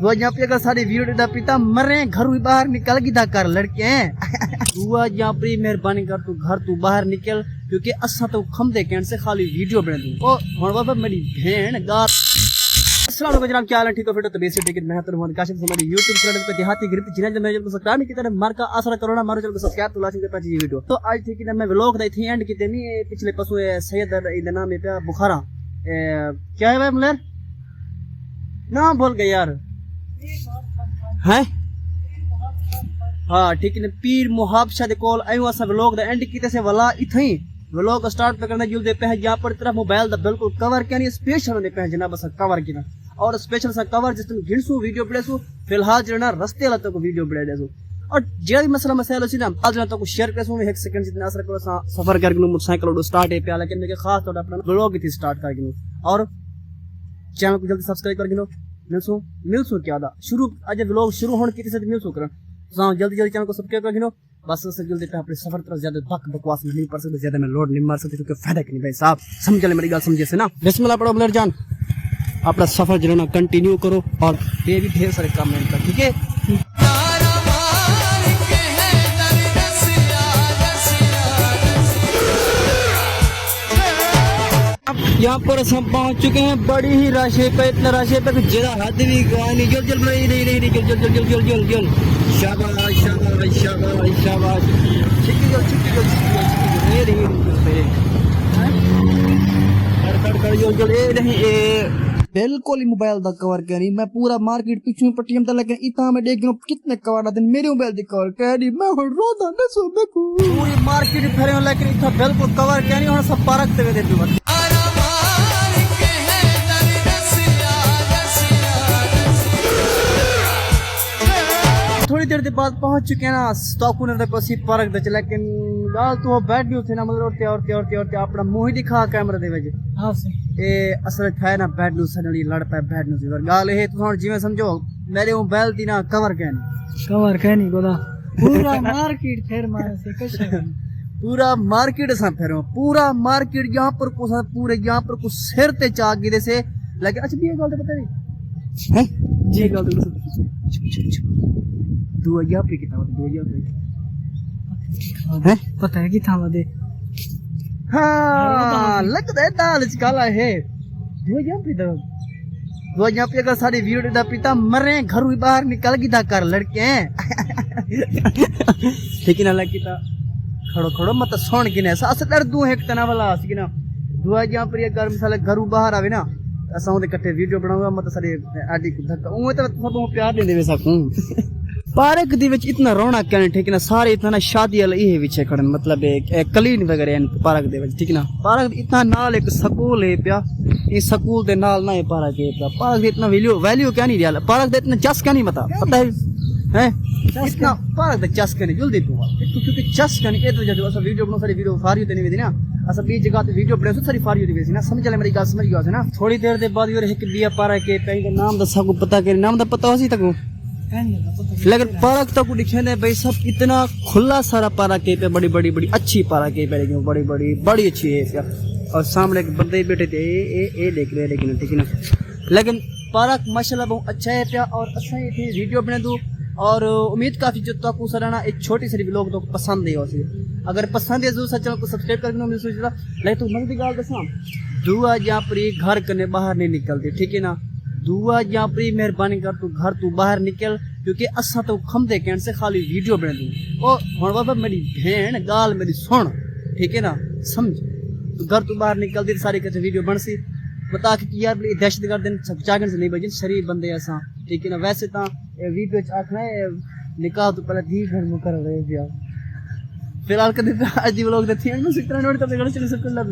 वो यहाँ पे अगर सारी वीडियो दा पिता मरे घरों ही बाहर निकल गिदा कर लड़के हैं दुआ यहाँ पे मेहरबानी कर तू घर तू बाहर निकल क्योंकि असा तो खमदे कहने से खाली वीडियो बना दूं ओ हुन बाबा मेरी बहन गार अस्सलाम वालेकुम जनाब, क्या हाल है? ठीक हो? फिर तो बेसिक टिकट मैं तो मोहम्मद काशिफ हमारे YouTube चैनल पे देहाती गिरफ्त जिन्हें जो मेरे को सब्सक्राइब नहीं किया मार का आसरा करो ना मारो चैनल को सब्सक्राइब तो लाजमी करना चाहिए वीडियो। तो आज थी कि मैं व्लॉग दा थी एंड किते नहीं पिछले पसु सैयद इनका नाम है पे बुखारा क्या है भाई मुलर नाम बोल गए यार हैं हाँ ठीक है पीर मुहाब शाह दे कोल आयो असा व्लॉग दा एंड किते से वला इथई व्लॉग स्टार्ट पे करना जुलदे पे यहाँ पर तरफ मोबाइल दा बिल्कुल कवर क्या नहीं स्पेशल ने पे जनाब असा कवर किना और स्पेशल सा कवर जिस तुम गिनसू वीडियो बड़ेसू फिलहाल जना रस्ते वाला तो वीडियो बड़े देसू और जे भी मसला मसाइल सी ना आज तो शेयर करसू 1 सेकंड जितना असर करो सफर करके मोटरसाइकिल स्टार्ट है पे लेकिन मेरे खास तौर अपना व्लॉग थी स्टार्ट करके और चैनल को जल्दी सब्सक्राइब कर गिनो मिलसू क्या दा शुरू आज व्लॉग शुरू होने की से मिलसू करन तो जल्दी जल्दी चैनल को सब्सक्राइब कर गिनो बस उससे जल्दी पे अपने सफर तरफ ज्यादा बकवास नहीं कर सकते ज्यादा मैं लोड नहीं मार सकते क्योंकि फायदा नहीं भाई साहब समझ ले मेरी गल समझे से ना बिस्मिल्लाह पढ़ो ब्लर जान अपना सफर जो ना कंटिन्यू करो और ये भी ढेर सारे कमेंट कर ठीक है। यहाँ पर हम पहुँच चुके हैं बड़ी ही राशि पे इतना राशि पे जरा हद भी नहीं जल जल नहीं जल जल जल जल जल जल शाबाश शाबाश शाबाश शाबाश छिकी जल ये नहीं बिल्कुल ही मोबाइल दा कवर करी मैं पूरा मार्केट पिछू पट्टियम दा लेकिन इतना मैं देख कितने कवर आते मेरे मोबाइल दी कवर करी मैं रोदा न सो देखो पूरी मार्केट फेरे लेकिन इतना बिल्कुल कवर करी और सब पार्क ते दे थोड़ी देर के बाद पहुंच चुके हैं ना स्टॉकूनर तक कोसी पार्क दे लेकिन गाल तो बैठ भी थे ना मतलब और अपना मुंह ही दिखा कैमरा दे वज हां से ए असल था ना बैठ नु सनड़ी लड़ पे बैठ नु जीवर गाल है तो जिਵੇਂ समझो मेरे मोबाइल दी ना कवर कहनी गोदा पूरा मार्केट फेर मारे से कैसे पूरा मार्केट सा फेरो पूरा मार्केट यहां पर को पूरे यहां पर को सिर ते चाक गिदे से लेकिन अच्छा ये गल तो पता नहीं है जी गल तो दुआ यहाँ पे कितना दुआ यहाँ पे पता है कि था मदे हाँ लगता है दाल काला है दुआ यहाँ पे अगर सारी वीडियो दा पिता मरे घरों ही बाहर निकल गिदा कर लड़के हैं लेकिन हालांकि ता खड़ो खड़ो मत सोन गिने सास डर दू एक तना वाला हस गिना दुआ यहाँ पर अगर मिसाल घरों बाहर आवे ना असा उदे कट्टे वीडियो बनाऊंगा मत सारी आडी को धक्का उए तो सब प्यार दे देवे सकूं पार्क दी विच इतना रौनक कहने ठीक ना सारे इतना ना शादी वाले ये विच खड़न मतलब एक कलीन वगैरह पार्क दे विच ठीक ना पार्क इतना नाल एक स्कूल है पिया ये स्कूल दे नाल ना है पार्क है पिया पार्क दे इतना वैल्यू क्या नहीं दिया पार्क दे इतना चस क्या नहीं पता है इतना पार्क दे चस क्या नहीं जल्दी क्योंकि चस क्या नहीं ए तो जब असा वीडियो बनो सारी वीडियो फारियो देने वेदी ना असा बीच जगह ते वीडियो बने सारी फारियो दी वेसी ना समझ ले मेरी गल समझ गयो से ना थोड़ी देर दे बाद और एक बिया पार्क के पे नाम दसा को पता के नाम दा पता होसी तको लेकिन पार्क तक दिखे ने भाई सब इतना खुला सारा पार्क है पे बड़ी अच्छी पार्क है पे बड़ी अच्छी है और सामने एक बंदे बैठे थे ए देख रहे लेकिन ठीक है ना लेकिन पार्क माशाल्लाह बहुत अच्छा है पे और अच्छा ही थी वीडियो बने दो और उम्मीद काफी जो तो सराना एक छोटी सी व्लॉग तो पसंद है उसे अगर पसंद है जरूर चैनल को सब्सक्राइब करना मैं सोच रहा लेकिन तो मंदी गाल दसा दुआ यहाँ पर घर करने बाहर नहीं निकलते ठीक है ना दुआ यहाँ पर मेहरबानी कर तू घर तू बाहर निकल क्योंकि असा तो खमदे कहने से खाली वीडियो बना दूं ओ हुन बाबा मेरी बहन गाल मेरी सुन ठीक है ना समझ तू घर तू बाहर निकल दी सारी के वीडियो बन सी बता कि यार दहशतगर्द दिन जागन से नहीं बजन शरीफ बंदे ऐसा ठीक है ना वैसे ता वीडियो च आखना है निकाह तो पहले धी घर में कर रहे पिया फिलहाल कदे आज दी व्लॉग दे थी मैं सिकरा नोट करते गल चले सब कर ला